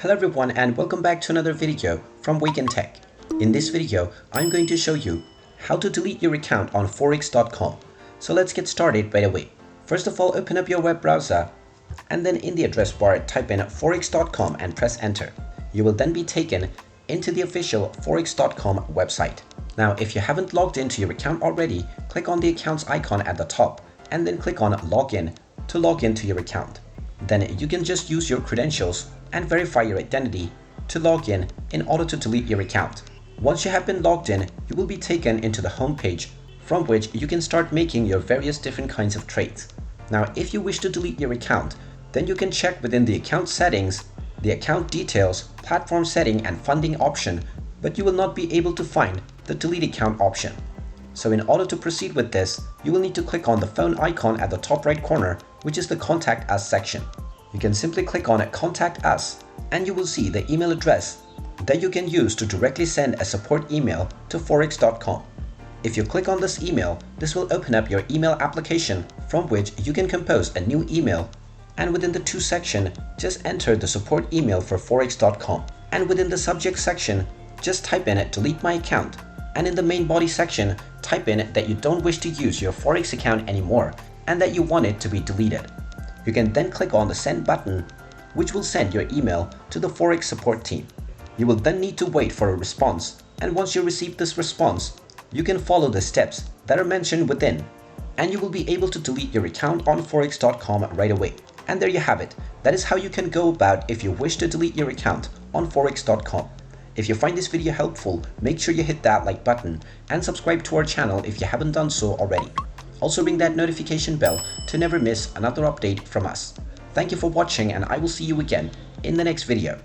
Hello everyone and welcome back to another video from Wake&Tech. In this video, I'm going to show you how to delete your account on forex.com. So let's get started right away. First of all, open up your web browser and then in the address bar type in forex.com and press enter. You will then be taken into the official forex.com website. Now, if you haven't logged into your account already, click on the accounts icon at the top and then click on login to log into your account. Then you can just use your credentials and verify your identity to log in order to delete your account. Once you have been logged in, you will be taken into the home page from which you can start making your various different kinds of trades. Now, if you wish to delete your account, then you can check within the account settings, the account details, platform setting and funding option, but you will not be able to find the delete account option. So in order to proceed with this, you will need to click on the phone icon at the top right corner, which is the Contact Us section. You can simply click on Contact Us and you will see the email address that you can use to directly send a support email to forex.com. If you click on this email, this will open up your email application from which you can compose a new email, and within the to section, just enter the support email for forex.com, and within the subject section, just type in delete my account, and in the main body section, type in that you don't wish to use your forex account anymore and that you want it to be deleted. You can then click on the send button, which will send your email to the forex support team. You will then need to wait for a response, and once you receive this response, you can follow the steps that are mentioned within, and you will be able to delete your account on forex.com right away. And there you have it. That is how you can go about if you wish to delete your account on forex.com. If you find this video helpful, make sure you hit that like button and subscribe to our channel if you haven't done so already. Also ring that notification bell to never miss another update from us. Thank you for watching and I will see you again in the next video.